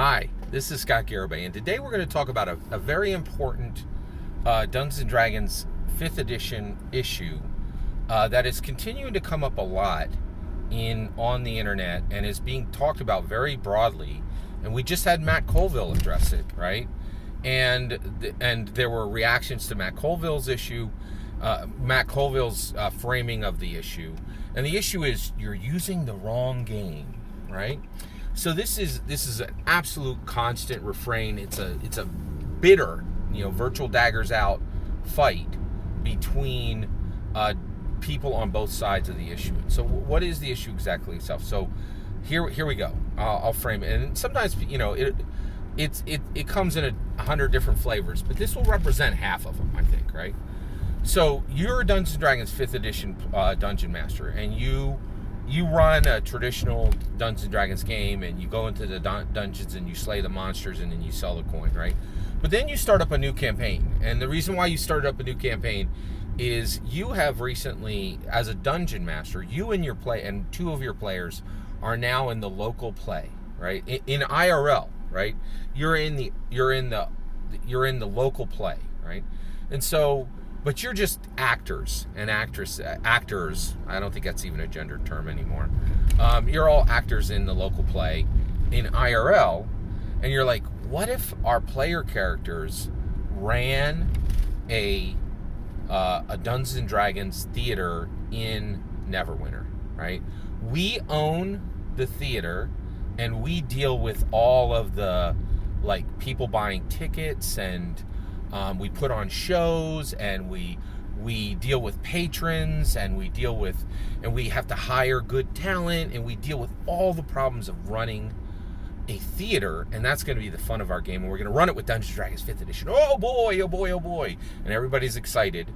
Hi, this is Scott Garibay, and today we're going to talk about a very important Dungeons & Dragons 5th edition issue that is continuing to come up a lot on the internet and is being talked about very broadly. And we just had Matt Colville address it, right? And there were reactions to Matt Colville's issue, Matt Colville's framing of the issue. And the issue is you're using the wrong game, right? So this is an absolute constant refrain. It's a bitter, virtual daggers out fight between people on both sides of the issue. So what is the issue exactly itself? So here we go. I'll frame it. And sometimes it comes in 100 different flavors, but this will represent half of them, I think, right? So you're a Dungeons & Dragons 5th edition dungeon master, and you run a traditional Dungeons & Dragons game, and you go into the dungeons and you slay the monsters, and then you sell the coin, right? But then you start up a new campaign, and the reason why you started up a new campaign is you have recently, as a dungeon master, you and your play and two of your players are now in the local play, right? In IRL, right? You're in the local play, right? And so, but you're just actors and actors. I don't think that's even a gendered term anymore. You're all actors in the local play in IRL, and you're like, what if our player characters ran a Dungeons and Dragons theater in Neverwinter, right? We own the theater, and we deal with all of the people buying tickets, and we put on shows, and we deal with patrons, and we have to hire good talent, and we deal with all the problems of running a theater, and that's going to be the fun of our game, and we're going to run it with Dungeons & Dragons 5th edition. Oh boy, oh boy, oh boy. And everybody's excited.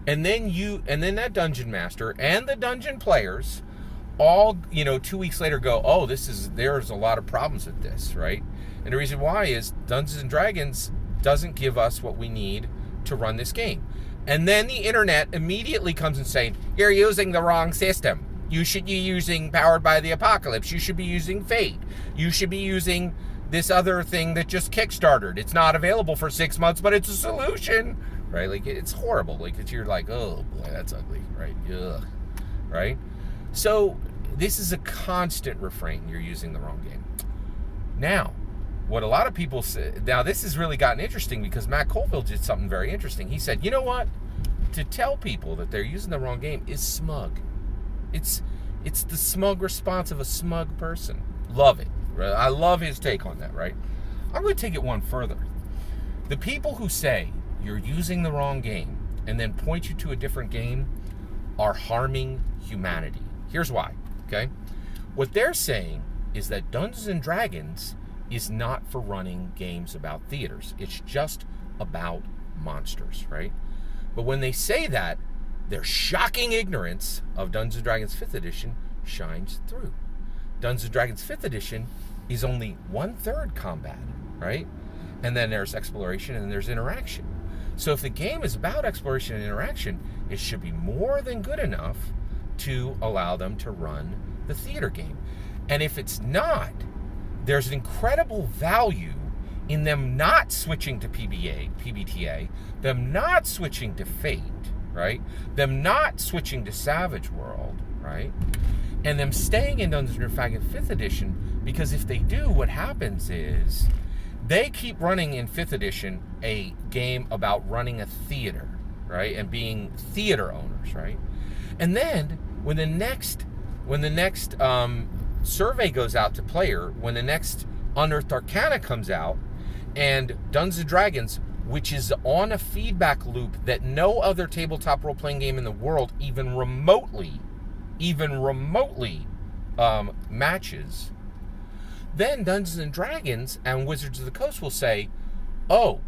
And then that dungeon master and the dungeon players all, 2 weeks later go, oh, there's a lot of problems with this, right? And the reason why is Dungeons & Dragons doesn't give us what we need to run this game. And then the internet immediately comes and saying, you're using the wrong system. You should be using Powered by the Apocalypse. You should be using Fate. You should be using this other thing that just kickstarted. It's not available for 6 months, but it's a solution, right? It's horrible. You're like, oh boy, that's ugly, right? Ugh, right? So this is a constant refrain. You're using the wrong game. Now, what a lot of people say, now this has really gotten interesting because Matt Colville did something very interesting. He said, you know what? To tell people that they're using the wrong game is smug. It's the smug response of a smug person. Love it. Right? I love his take on that, right? I'm going to take it one further. The people who say you're using the wrong game and then point you to a different game are harming humanity. Here's why, okay? What they're saying is that Dungeons & Dragons is not for running games about theaters. It's just about monsters, right? But when they say that, their shocking ignorance of Dungeons & Dragons 5th edition shines through. Dungeons & Dragons 5th edition is only 1/3 combat, right? And then there's exploration and there's interaction. So if the game is about exploration and interaction, it should be more than good enough to allow them to run the theater game. And if it's not, there's an incredible value in them not switching to PBTA, them not switching to Fate, right? Them not switching to Savage World, right? And them staying in Dungeons & Dragons 5th edition, because if they do, what happens is they keep running in 5th edition a game about running a theater, right? And being theater owners, right? And then when the next survey goes out to player, when the next Unearthed Arcana comes out, and Dungeons & Dragons, which is on a feedback loop that no other tabletop role-playing game in the world even remotely matches, then Dungeons & Dragons and Wizards of the Coast will say, oh,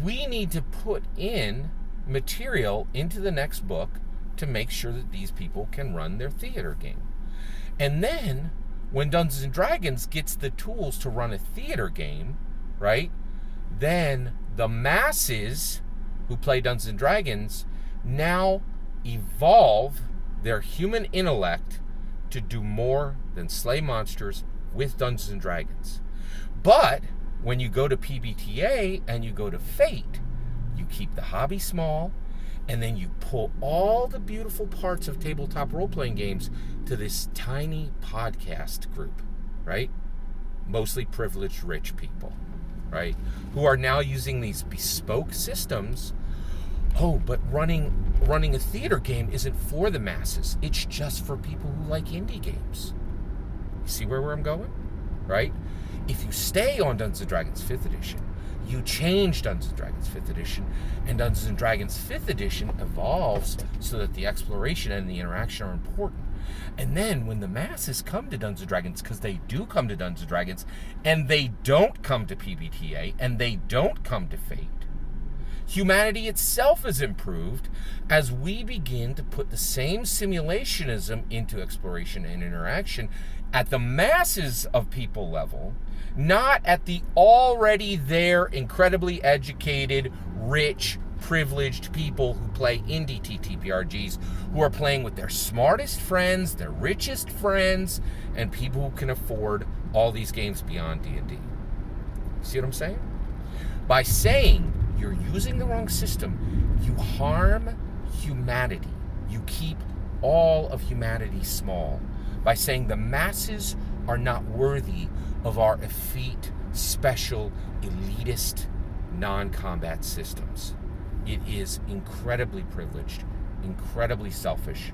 we need to put in material into the next book to make sure that these people can run their theater game. And then when Dungeons & Dragons gets the tools to run a theater game, right, then the masses who play Dungeons & Dragons now evolve their human intellect to do more than slay monsters with Dungeons & Dragons. But when you go to PBTA and you go to Fate, you keep the hobby small, and then you pull all the beautiful parts of tabletop role-playing games to this tiny podcast group, right? Mostly privileged rich people, right? Who are now using these bespoke systems. Oh, but running a theater game isn't for the masses. It's just for people who like indie games. You see where I'm going? Right? If you stay on Dungeons & Dragons 5th edition, you change Dungeons & Dragons 5th edition, and Dungeons & Dragons 5th edition evolves so that the exploration and the interaction are important. And then when the masses come to Dungeons & Dragons, because they do come to Dungeons & Dragons, and they don't come to PBTA, and they don't come to Fate, humanity itself is improved as we begin to put the same simulationism into exploration and interaction at the masses of people level, not at the already there incredibly educated, rich, privileged people who play indie TTRPGs, who are playing with their smartest friends, their richest friends, and people who can afford all these games beyond D&D. See what I'm saying? By saying you're using the wrong system, you harm humanity. You keep all of humanity small by saying the masses are not worthy of our effete, special, elitist, non-combat systems. It is incredibly privileged, incredibly selfish,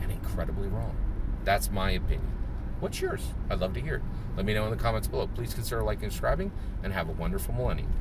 and incredibly wrong. That's my opinion. What's yours? I'd love to hear it. Let me know in the comments below. Please consider liking and subscribing, and have a wonderful millennium.